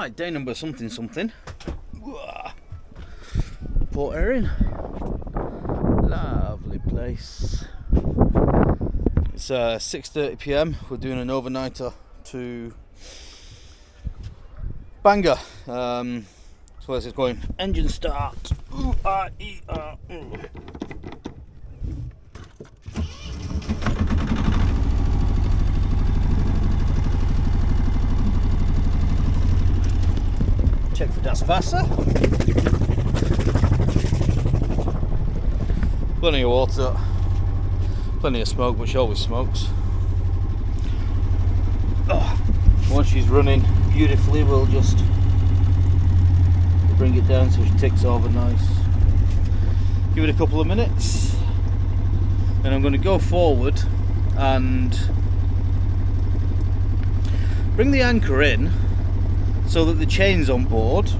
Right, day number something. Port Erin. Lovely place. It's 6:30 PM. We're doing an overnighter to Bangor. So this is going. Engine start. Check for das Wasser. Plenty of water, plenty of smoke, but she always smokes. Once she's running beautifully, we'll just bring it down so she ticks over nice. Give it a couple of minutes, and I'm going to go forward and bring the anchor in so that the chain's on board,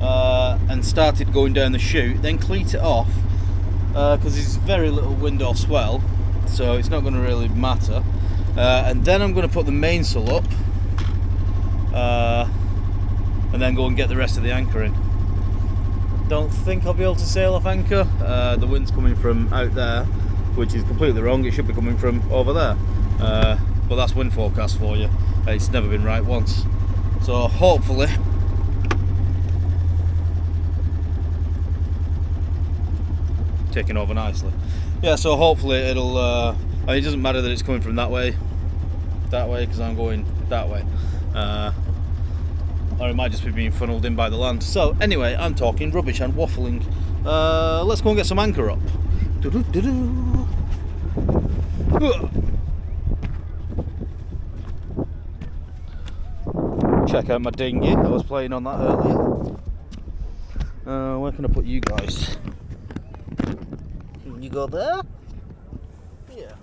and started going down the chute, then cleat it off, because there's very little wind or swell, so it's not going to really matter, and then I'm going to put the mainsail up, and then go and get the rest of the anchor in. Don't think I'll be able to sail off anchor. The wind's coming from out there, which is completely wrong. It should be coming from over there, but that's wind forecast for you. It's never been right once. So hopefully taking over nicely. Yeah, so hopefully it'll I mean, it doesn't matter that it's coming from that way, because I'm going that way, or it might just be being funneled in by the land. So anyway, I'm talking rubbish and waffling. Let's go and get some anchor up. Check out my dinghy. I was playing on that earlier. Where can I put you guys? Can you go there? Yeah.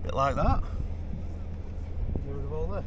Bit like that. Get rid of all this.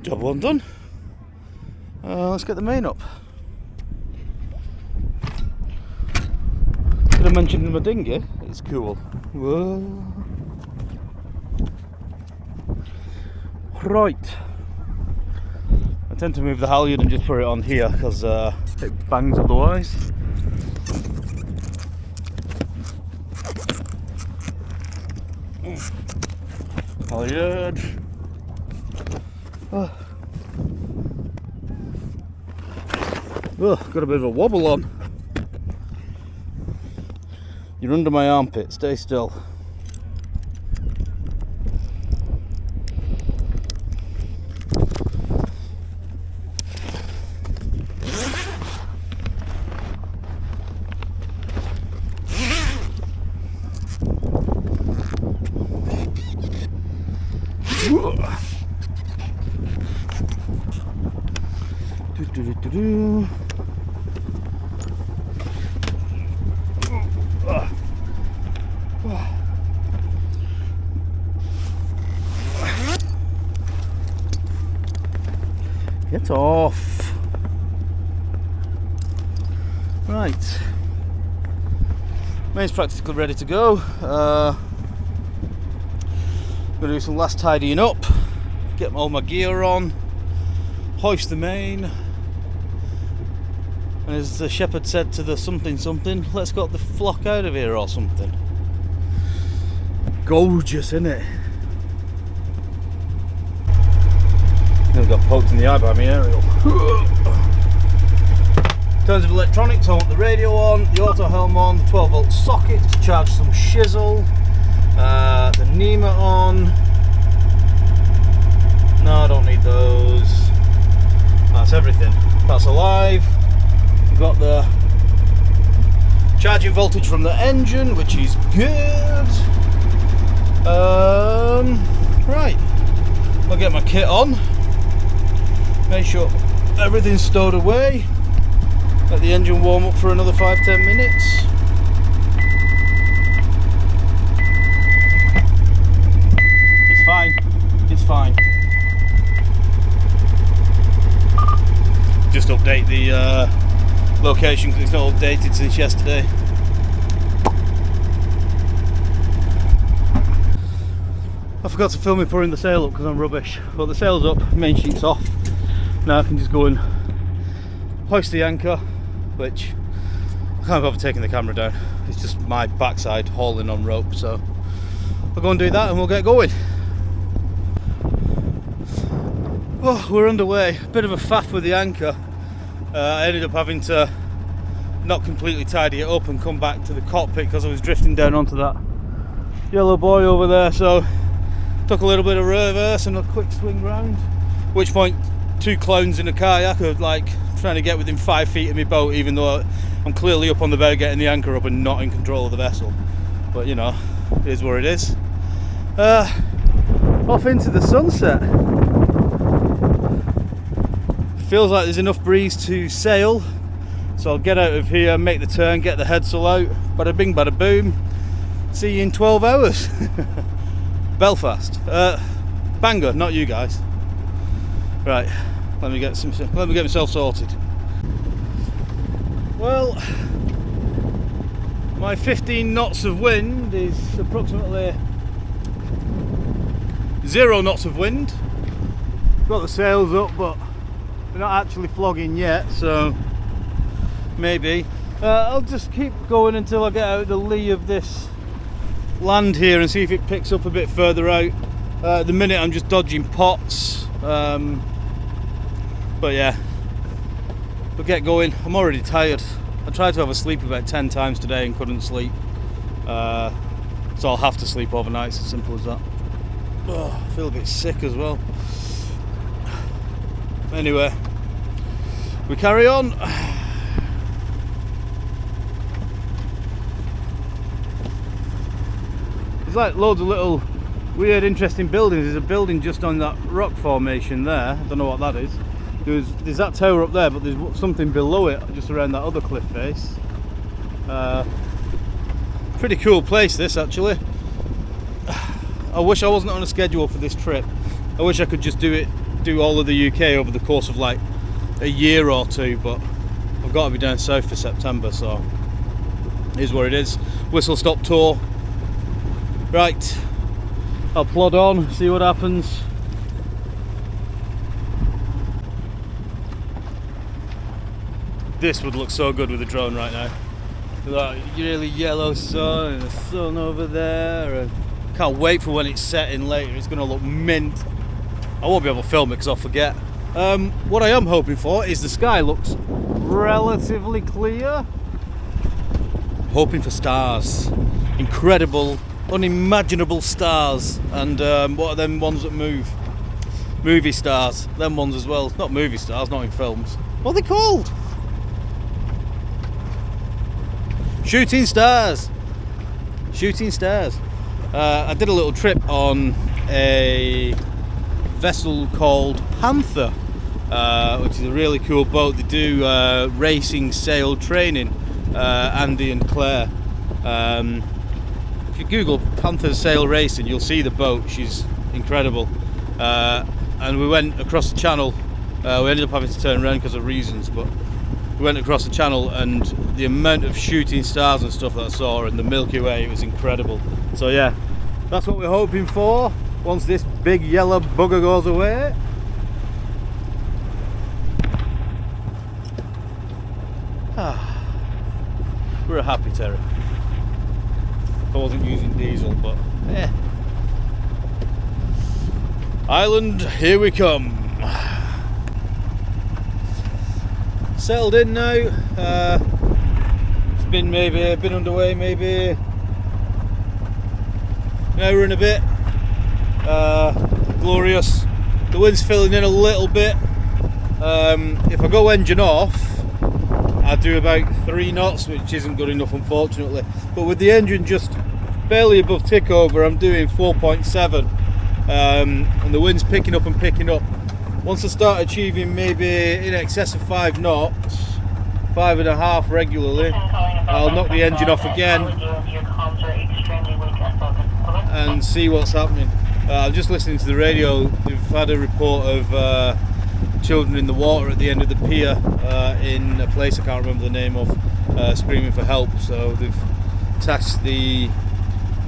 Job one done. Let's get the main up. Did I mention my dinghy? It's cool. Whoa. Right. I tend to move the halyard and just put it on here because it bangs otherwise. Halyard. Oh, got a bit of a wobble on. You're under my armpit, stay still. Get off. Right. Main's practically ready to go. I'm going to do some last tidying up, get all my gear on, hoist the main, and as the shepherd said to the something, let's get the flock out of here or something. Gorgeous, isn't it? Nearly got poked in the eye by my aerial. In terms of electronics, I want the radio on, the auto helm on, the 12-volt socket to charge some shizzle, the NEMA on. No, I don't need those. That's everything. That's alive. We've got the charging voltage from the engine, which is good. Right. I'll get my kit on. Make sure everything's stowed away. Let the engine warm up for another 5-10 minutes. It's fine. It's fine. Just update the location because it's not updated since yesterday. I forgot to film me putting the sail up because I'm rubbish. But the sail's up, main sheet's off. Now I can just go and hoist the anchor, which I can't bother taking the camera down. It's just my backside hauling on rope, so I'll go and do that and we'll get going. Oh, we're underway. Bit of a faff with the anchor. I ended up having to not completely tidy it up and come back to the cockpit because I was drifting down onto that yellow buoy over there, so took a little bit of reverse and a quick swing round. At which point, two clowns in a kayak are like trying to get within 5 feet of my boat, even though I'm clearly up on the bow getting the anchor up and not in control of the vessel. But you know, it is what it is. Off into the sunset. Feels like there's enough breeze to sail, so I'll get out of here, make the turn, get the headsail out, bada bing bada boom, see you in 12 hours. Belfast, Bangor, not you guys. Right, let me get myself sorted. Well, my 15 knots of wind is approximately 0 knots of wind. Got the sails up, but they're not actually flogging yet, so maybe. I'll just keep going until I get out the lee of this land here and see if it picks up a bit further out. At the minute I'm just dodging pots, but yeah, we'll get going. I'm already tired. I tried to have a sleep about 10 times today and couldn't sleep, so I'll have to sleep overnight. It's as simple as that. Oh, I feel a bit sick as well. Anyway, we carry on. There's like loads of little weird interesting buildings. There's a building just on that rock formation there. I don't know what that is. There's that tower up there, but there's something below it just around that other cliff face. Pretty cool place this, actually. I wish I wasn't on a schedule for this trip. I wish I could just do all of the UK over the course of like a year or two, but I've got to be down south for September, so it is what it is. Whistle stop tour. Right, I'll plod on, see what happens. This would look so good with a drone right now. That really yellow sun and the sun over there, and can't wait for when it's setting later. It's going to look mint. I won't be able to film it because I'll forget. What I am hoping for is the sky looks relatively clear. Hoping for stars. Incredible, unimaginable stars. And what are them ones that move? Movie stars. Them ones as well. Not movie stars, not in films. What are they called? Shooting stars. Shooting stars. I did a little trip on a vessel called Panther which is a really cool boat. They do racing sail training, Andy and Claire. If you Google Panther Sail Racing, you'll see the boat. She's incredible. And we went across the channel. We ended up having to turn around because of reasons, but we went across the channel, and the amount of shooting stars and stuff that I saw in the Milky Way, it was incredible. So yeah, that's what we're hoping for once this big yellow bugger goes away. We're a happy Terry. I wasn't using diesel, but yeah. Island, here we come. Settled in now. It's been underway maybe an hour and a bit. Glorious. The wind's filling in a little bit. If I go engine off, I do about 3 knots, which isn't good enough, unfortunately. But with the engine just barely above tick over, I'm doing 4.7, and the wind's picking up and picking up. Once I start achieving maybe in excess of 5 knots, 5.5 regularly, I'll knock the engine off again and see what's happening. I'm just listening to the radio. They've had a report of children in the water at the end of the pier in a place I can't remember the name of, screaming for help. So they've tasked the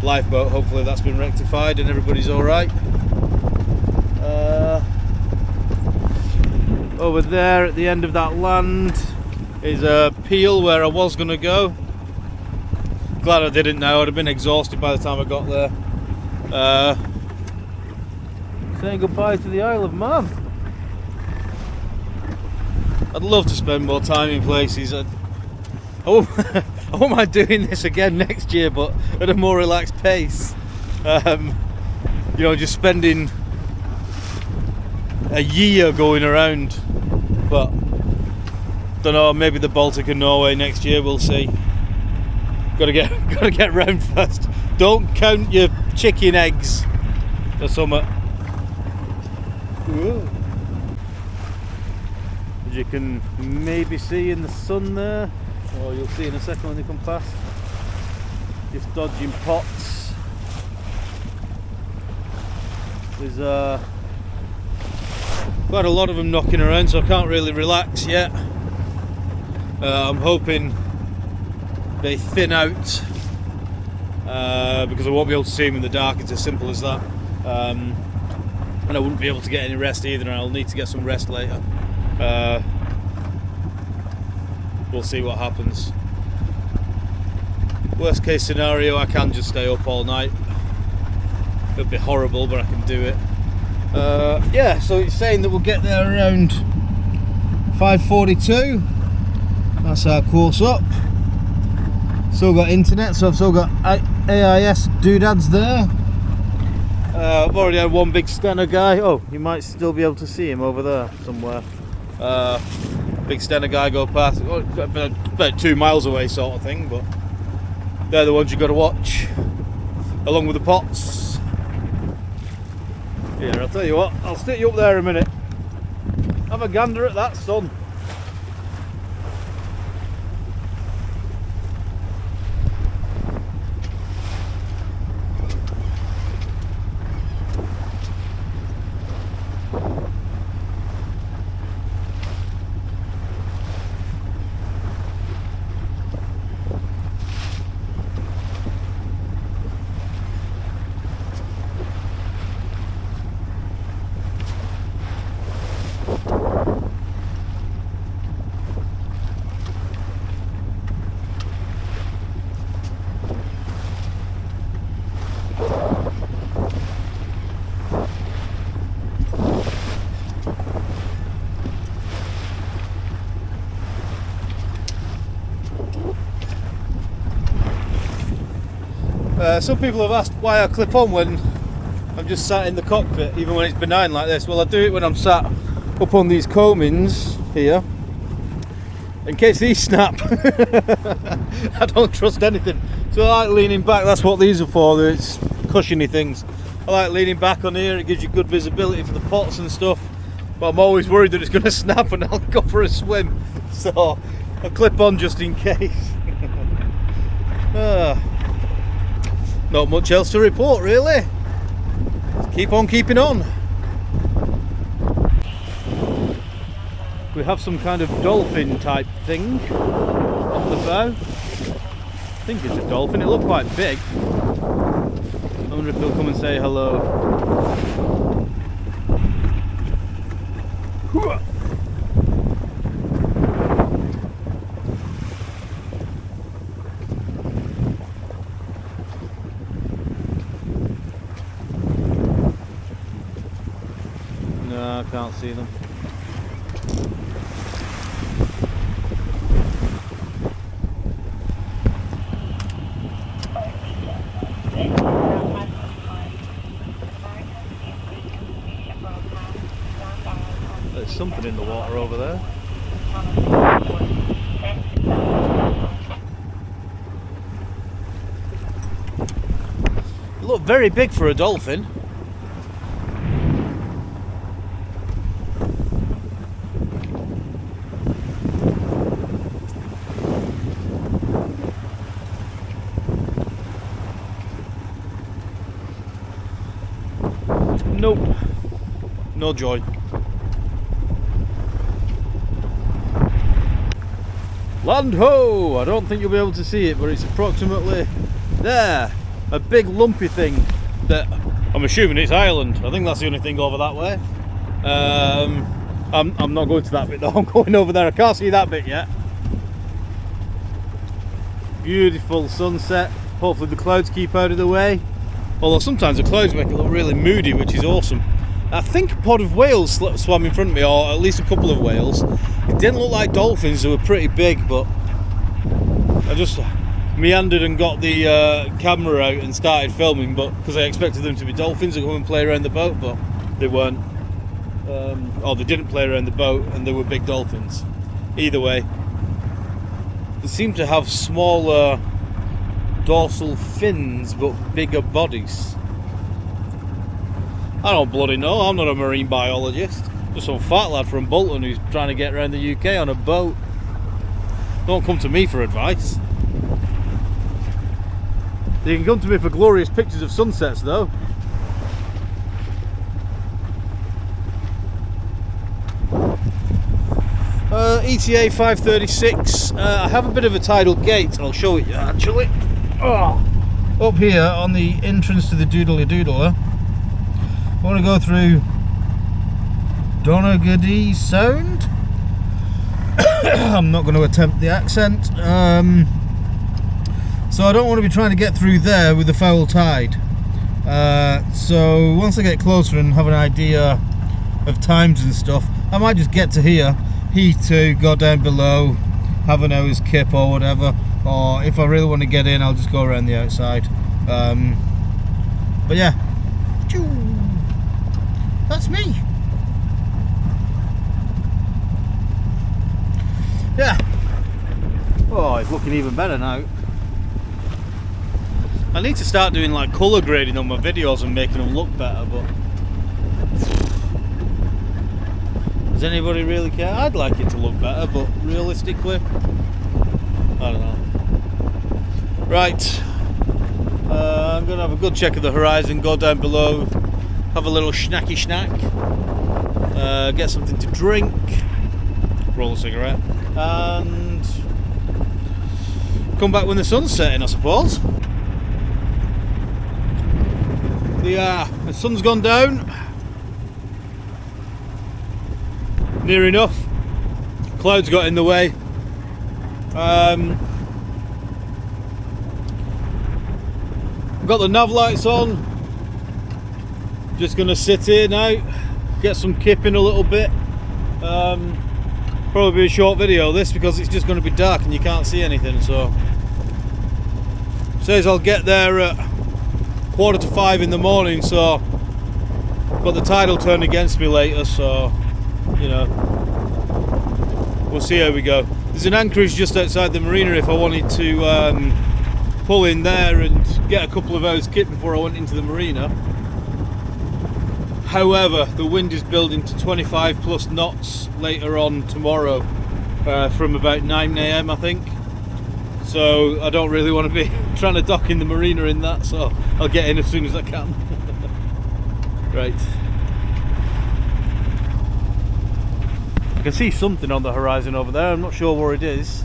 lifeboat. Hopefully that's been rectified and everybody's alright. Over there at the end of that land is a peel where I was going to go. Glad I didn't now, I'd have been exhausted by the time I got there. Saying goodbye to the Isle of Man. I'd love to spend more time in places. I won't mind doing this again next year, but at a more relaxed pace. You know, just spending a year going around. But don't know, maybe the Baltic and Norway next year, we'll see. Gotta get round first. Don't count your chicken eggs or something. Ooh. As you can maybe see in the sun there, or you'll see in a second when they come past, just dodging pots. There's quite a lot of them knocking around, so I can't really relax yet. I'm hoping they thin out because I won't be able to see them in the dark. It's as simple as that. And I wouldn't be able to get any rest either, and I'll need to get some rest later. We'll see what happens. Worst case scenario, I can just stay up all night. It'll be horrible, but I can do it. Yeah, so it's saying that we'll get there around 5:42. That's our course up. Still got internet, so I've still got AIS doodads there. I've already had one big steno guy. Oh, you might still be able to see him over there somewhere. Big steno guy go past, about 2 miles away sort of thing, but they're the ones you've got to watch, along with the pots. Here, I'll tell you what, I'll stick you up there a minute. Have a gander at that sun. Some people have asked why I clip on when I'm just sat in the cockpit, even when it's benign like this. Well, I do it when I'm sat up on these coamings here, in case these snap. I don't trust anything, so I like leaning back. That's what these are for. It's cushiony things. I like leaning back on here. It gives you good visibility for the pots and stuff. but I'm always worried that it's going to snap and I'll go for a swim, so I'll clip on just in case. Not much else to report really. Let's keep on keeping on. We have some kind of dolphin type thing on the bow. I think it's a dolphin, it looked quite big. I wonder if they'll come and say hello. No, I can't see them. There's something in the water over there. It looked very big for a dolphin. Nope, no joy. Land ho! I don't think you'll be able to see it, but it's approximately there. A big lumpy thing that I'm assuming it's Ireland. I think that's the only thing over that way. I'm not going to that bit though, I'm going over there. I can't see that bit yet. Beautiful sunset. Hopefully the clouds keep out of the way. Although sometimes the clouds make it look really moody, which is awesome. I think a pod of whales swam in front of me, or at least a couple of whales. It didn't look like dolphins, they were pretty big, but I just meandered and got the camera out and started filming, but because I expected them to be dolphins and come and play around the boat, but they weren't. Or they didn't play around the boat and they were big dolphins. Either way, they seem to have smaller dorsal fins but bigger bodies. I don't bloody know, I'm not a marine biologist. Just some fat lad from Bolton who's trying to get around the UK on a boat. Don't come to me for advice. You can come to me for glorious pictures of sunsets though. ETA 5:36. I have a bit of a tidal gate, I'll show it you actually. Up here on the entrance to the Doodly Doodler. I want to go through Donaghadee Sound. I'm not going to attempt the accent. So I don't want to be trying to get through there with the foul tide. So once I get closer and have an idea of times and stuff, I might just get to here, heave to, go down below, have an hour's kip or whatever. Or if I really want to get in, I'll just go around the outside. But yeah, that's me. Yeah. Oh, it's looking even better now. I need to start doing like colour grading on my videos and making them look better, but does anybody really care? I'd like it to look better, but realistically, I don't know. Right, I'm going to have a good check of the horizon, go down below, have a little snacky snack, get something to drink, roll a cigarette, and come back when the sun's setting, I suppose. The sun's gone down, near enough, clouds got in the way. Got the nav lights on, just gonna sit here now, get some kip in a little bit. Probably be a short video this because it's just going to be dark and you can't see anything, so says I'll get there at 4:45 in the morning, so but the tide will turn against me later, so you know, we'll see how we go. There's an anchorage just outside the marina if I wanted to pull in there and get a couple of hours kit before I went into the marina. However, the wind is building to 25 plus knots later on tomorrow, from about 9 AM I think. So I don't really want to be trying to dock in the marina in that, so I'll get in as soon as I can. Right. I can see something on the horizon over there, I'm not sure where it is.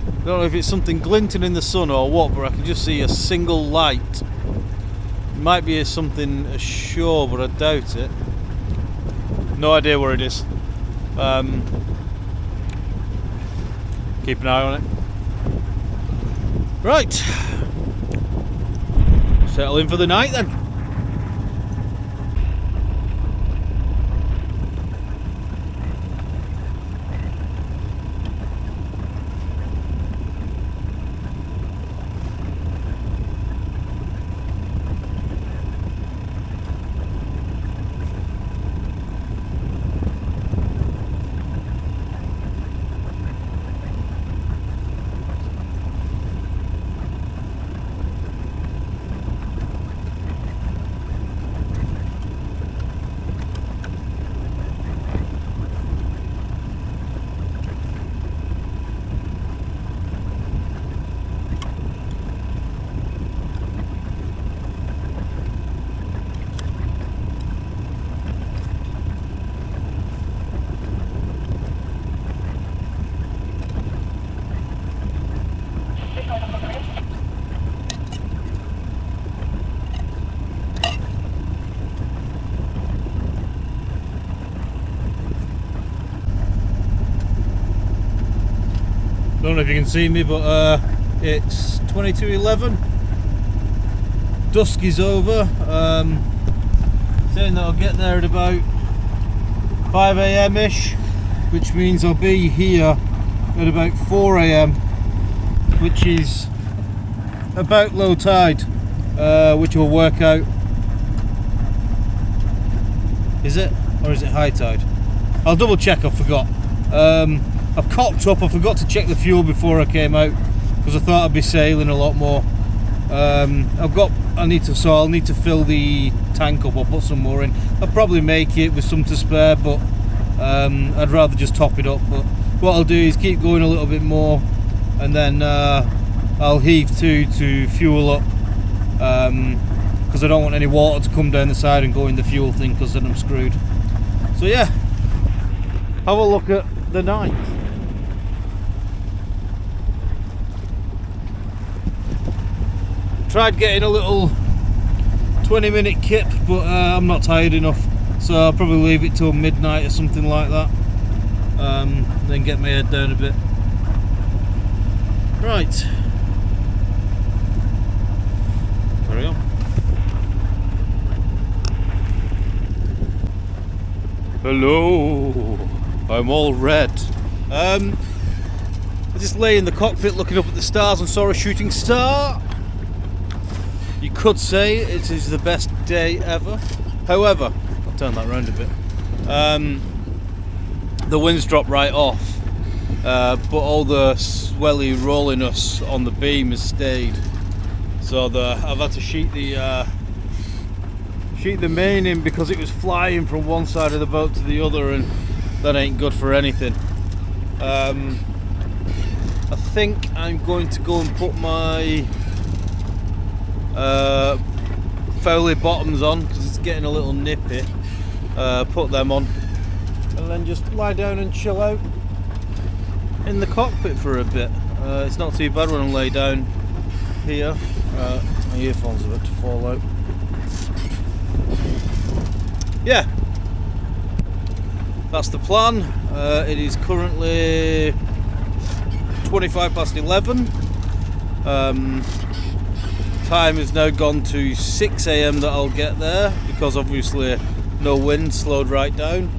I don't know if it's something glinting in the sun or what, but I can just see a single light. It might be something ashore, but I doubt it. No idea where it is. Keep an eye on it. Right. Settle in for the night then. Don't know if you can see me, but it's 22:11. Dusk is over. Saying that I'll get there at about 5 AM ish, which means I'll be here at about 4 AM, which is about low tide, which will work out. Is it? Or is it high tide? I'll double check, I forgot. I've cocked up, I forgot to check the fuel before I came out because I thought I'd be sailing a lot more. I'll need to fill the tank up or put some more in. I'll probably make it with some to spare, but I'd rather just top it up. But what I'll do is keep going a little bit more, and then I'll heave to fuel up, because I don't want any water to come down the side and go in the fuel thing, because then I'm screwed. So yeah, have a look at the night. Tried getting a little 20-minute kip, but I'm not tired enough, so I'll probably leave it till midnight or something like that, then get my head down a bit. Right, carry on. Hello, I'm all red. I just lay in the cockpit looking up at the stars and saw a shooting star. You could say it is the best day ever. However, I'll turn that around a bit. The wind's dropped right off, but all the swelly rolliness on the beam has stayed. So I've had to sheet the main in because it was flying from one side of the boat to the other, and that ain't good for anything. I think I'm going to go and put my Foley bottoms on because it's getting a little nippy. Put them on and then just lie down and chill out in the cockpit for a bit. It's not too bad when I lay down here. My earphones are about to fall out. Yeah, that's the plan. It is currently 25 past 11. Time has now gone to 6 AM that I'll get there, because obviously no wind, slowed right down.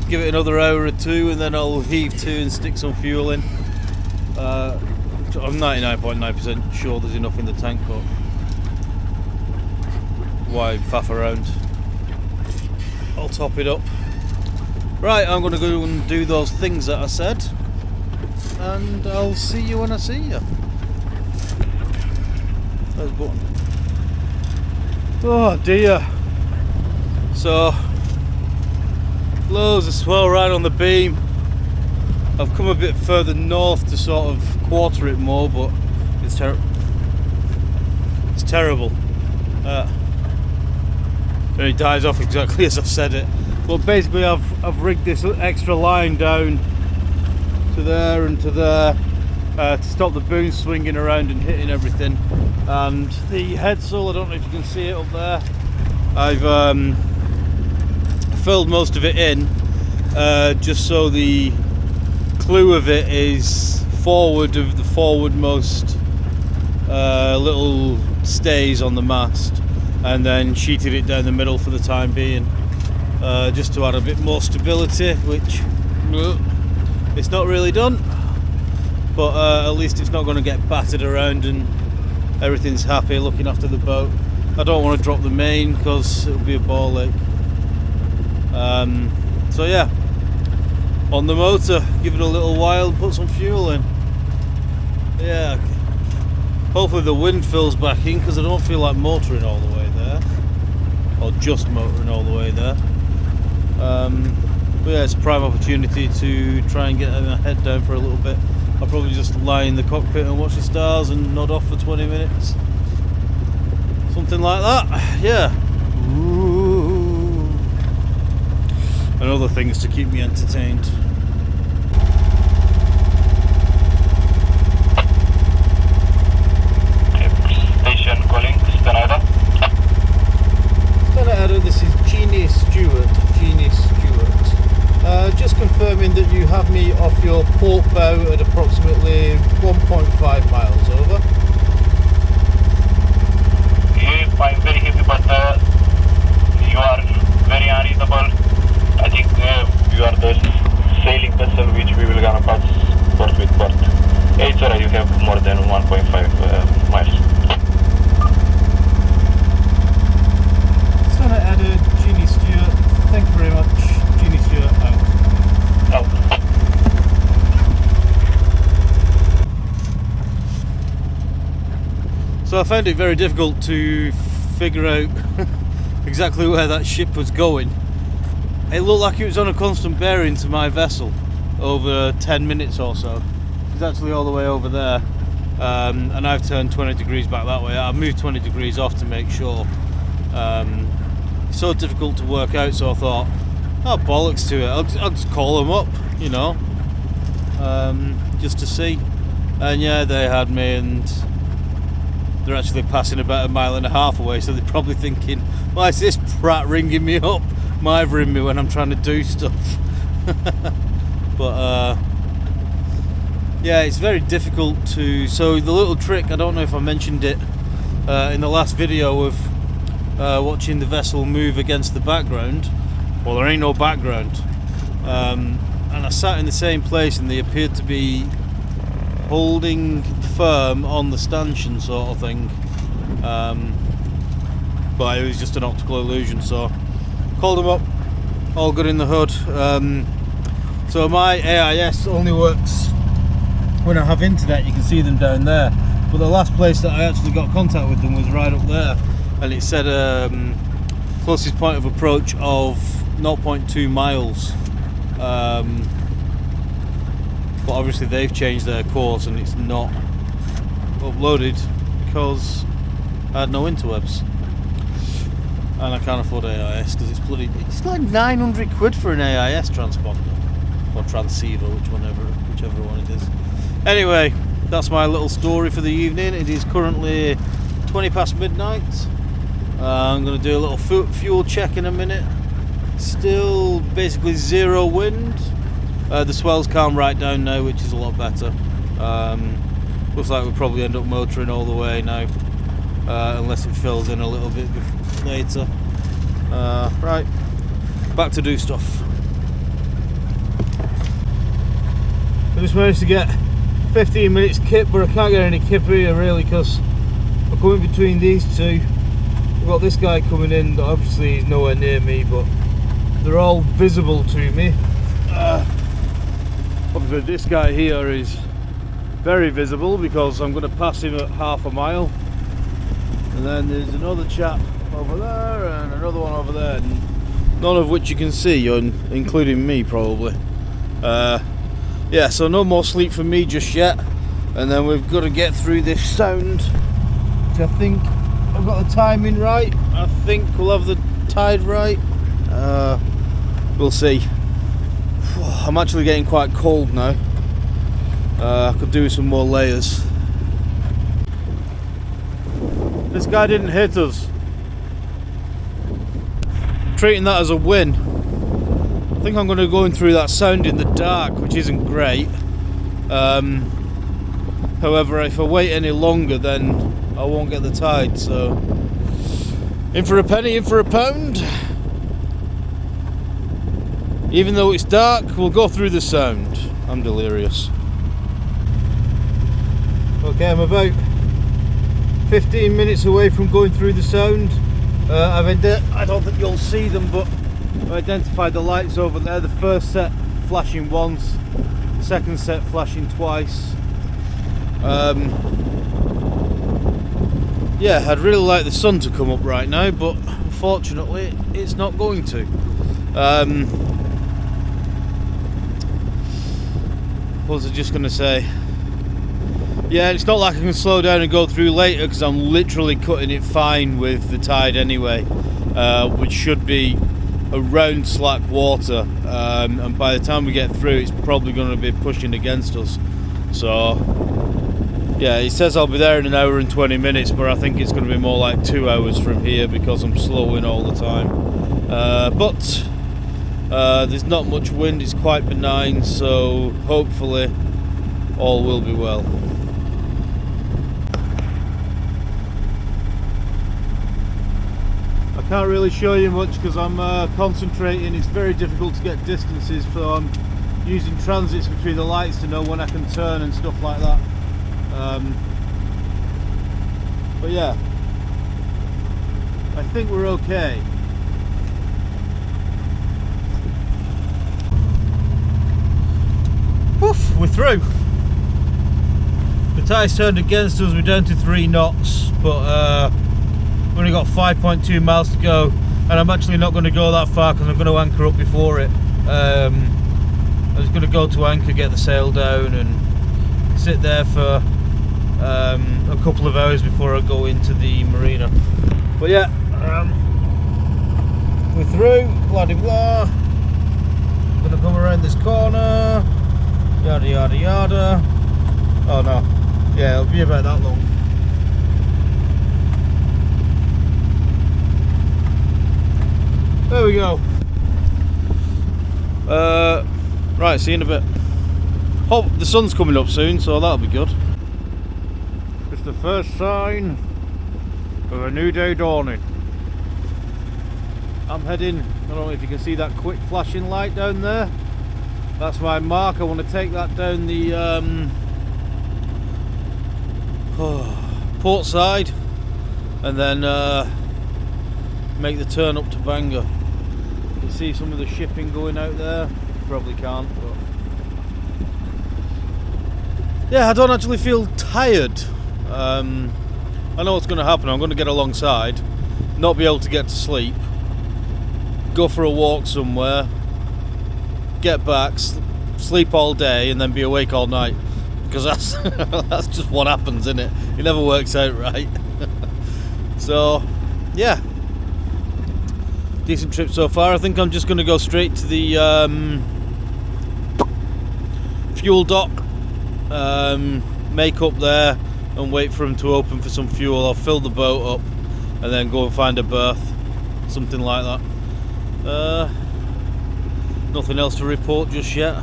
Give it another hour or two and then I'll heave to and stick some fuel in. I'm 99.9% sure there's enough in the tank, but why faff around? I'll top it up. Right, I'm going to go and do those things that I said, and I'll see you when I see you. There's the button. Oh dear. So loads of swell right on the beam. I've come a bit further north to sort of quarter it more, but it's terrible. It's terrible. And it dies off exactly as I've said it. But basically I've rigged this extra line down to there and to there to stop the boom swinging around and hitting everything. And the headsail, I don't know if you can see it up there, I've filled most of it in just so the clue of it is forward of the forwardmost little stays on the mast, and then sheeted it down the middle for the time being, just to add a bit more stability, which it's not really done, but at least it's not going to get battered around and everything's happy looking after the boat. I don't want to drop the main because it'll be a ball ache. So yeah, on the motor, give it a little while and put some fuel in. Yeah, hopefully the wind fills back in because I don't feel like motoring all the way there, or just motoring all the way there. But yeah, it's a prime opportunity to try and get my head down for a little bit. I'll probably just lie in the cockpit and watch the stars and nod off for 20 minutes. Something like that, yeah. Ooh. And other things to keep me entertained. Station calling, Spenada. Spenada, this is Jeannie Stewart. Just confirming that you have me off your port bow at approximately 1.5 miles over. Yep, I'm very happy, but you are very unreasonable. I think you are the sailing vessel which we will gonna pass port with port. Yeah, it's alright, you have more than 1.5 miles. Spenada, Jeannie Stewart, thank you very much. Jeannie Stewart, out. Out. So I found it very difficult to figure out exactly where that ship was going. It looked like it was on a constant bearing to my vessel over 10 minutes or so. It's actually all the way over there, and I've turned 20 degrees back that way. I've moved 20 degrees off to make sure. It's so difficult to work out, so I thought, oh bollocks to it, I'll just call them up, you know, just to see. And yeah, they had me, and they're actually passing about 1.5 miles away, so they're probably thinking, why is this prat ringing me up, mithering me when I'm trying to do stuff? But yeah, it's very difficult to, so the little trick, I don't know if I mentioned it in the last video of watching the vessel move against the background. Well, there ain't no background, and I sat in the same place and they appeared to be holding firm on the stanchion sort of thing, but it was just an optical illusion, so called them up, all good in the hood. So my AIS only works when I have internet. You can see them down there, but the last place that I actually got contact with them was right up there, and it said closest point of approach of 0.2 miles, but obviously they've changed their course and it's not uploaded because I had no interwebs, and I can't afford AIS because it's like 900 quid for an AIS transponder or transceiver, whichever one it is. Anyway, that's my little story for the evening. It is currently 20 past midnight. I'm going to do a little fuel check in a minute. Still basically zero wind. The swell's calmed right down now, which is a lot better. Looks like we'll probably end up motoring all the way now, unless it fills in a little bit later. Right, back to do stuff. I just managed to get 15 minutes kip, but I can't get any kip here really because we're coming between these two. We've got this guy coming in that obviously is nowhere near me, but they're all visible to me. Obviously this guy here is very visible because I'm going to pass him at 1/2 mile, and then there's another chap over there and another one over there, none of which you can see, including me probably. Yeah, so no more sleep for me just yet, and then we've got to get through this sound, which I think I've got the timing right. I think we'll have the tide right. We'll see. I'm actually getting quite cold now. I could do some more layers. This guy didn't hit us. I'm treating that as a win. I think I'm going to go in through that sound in the dark, which isn't great. However, if I wait any longer, then I won't get the tide. So, in for a penny, in for a pound. Even though it's dark, we'll go through the sound. I'm delirious. Okay, I'm about 15 minutes away from going through the sound. I don't think you'll see them, but I've identified the lights over there. The first set flashing once, the second set flashing twice. Yeah, I'd really like the sun to come up right now, but unfortunately it's not going to. What was I just going to say? Yeah, it's not like I can slow down and go through later, because I'm literally cutting it fine with the tide anyway, which should be around slack water, and by the time we get through it's probably going to be pushing against us. So yeah, he says I'll be there in an hour and 20 minutes, but I think it's going to be more like 2 hours from here because I'm slowing all the time. But there's not much wind, it's quite benign, so hopefully all will be well. I can't really show you much because I'm concentrating. It's very difficult to get distances, so I'm using transits between the lights to know when I can turn and stuff like that. But yeah, I think we're okay. Woof, we're through. The tide's turned against us, we're down to 3 knots, but we've only got 5.2 miles to go, and I'm actually not going to go that far because I'm going to anchor up before it. I was going to go to anchor, get the sail down and sit there for a couple of hours before I go into the marina. But yeah, we're through, blah de blah. Gonna come around this corner, yada yada yada. Oh no, yeah, it'll be about that long. There we go. Right, see you in a bit. Hope the sun's coming up soon, so that'll be good. It's the first sign of a new day dawning. I'm heading, I don't know if you can see that quick flashing light down there. That's my mark. I want to take that down the port side and then make the turn up to Bangor. You can see some of the shipping going out there. Probably can't, but yeah, I don't actually feel tired. I know what's going to happen. I'm going to get alongside, not be able to get to sleep, go for a walk somewhere, get back, sleep all day, and then be awake all night. Because that's just what happens, isn't it? It never works out right. So, yeah, decent trip so far. I think I'm just going to go straight to the fuel dock, make up there and wait for them to open for some fuel. I'll fill the boat up and then go and find a berth, something like that. Nothing else to report just yet.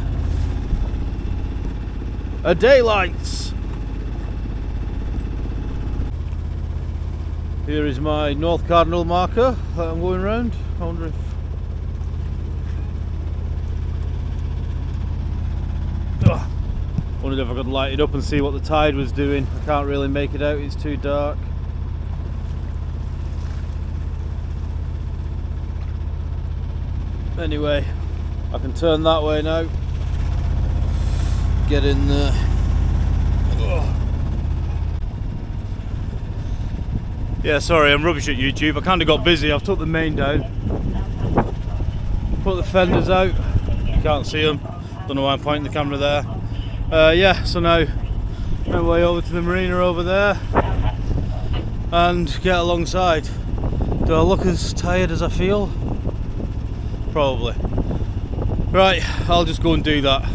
A daylights. Here is my North Cardinal marker that I'm going round. I wonder if wondered if I could light it up and see what the tide was doing. I can't really make it out, it's too dark. Anyway, I can turn that way now. Get in there. Yeah, sorry, I'm rubbish at YouTube. I kind of got busy. I've took the main down, put the fenders out. You can't see them. Don't know why I'm pointing the camera there. Yeah, so now my way over to the marina over there and get alongside. Do I look as tired as I feel? Probably. Right, I'll just go and do that.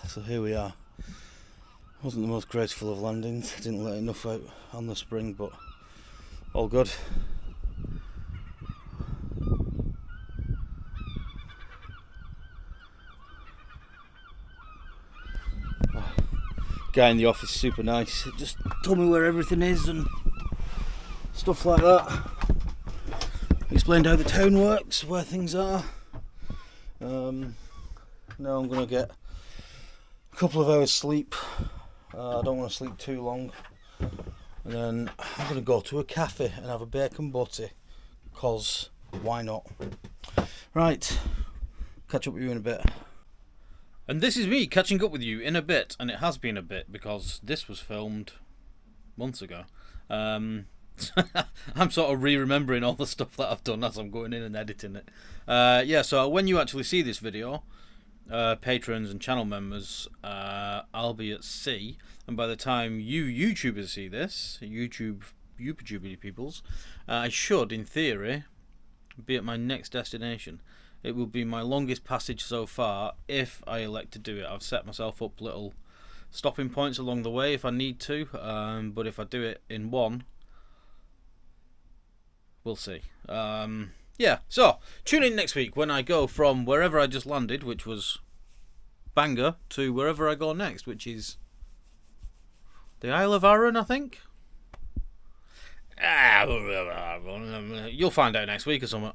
So here we are. Wasn't the most graceful of landings, didn't let enough out on the spring, but all good. Guy in the office super nice, just told me where everything is and stuff like that. Explained how the town works, where things are. Now I'm gonna get a couple of hours sleep. I don't want to sleep too long, and then I'm gonna go to a cafe and have a bacon butty, cause why not? Right, catch up with you in a bit. And this is me catching up with you in a bit, and it has been a bit because this was filmed months ago. I'm sort of re-remembering all the stuff that I've done as I'm going in and editing it. Yeah, so when you actually see this video, patrons and channel members, I'll be at sea, and by the time you YouTubers see this, YouTube peoples, I should, in theory, be at my next destination. It will be my longest passage so far if I elect to do it. I've set myself up little stopping points along the way if I need to, but if I do it in one, we'll see. Yeah, so tune in next week when I go from wherever I just landed, which was Bangor, to wherever I go next, which is the Isle of Arran, I think. You'll find out next week or something.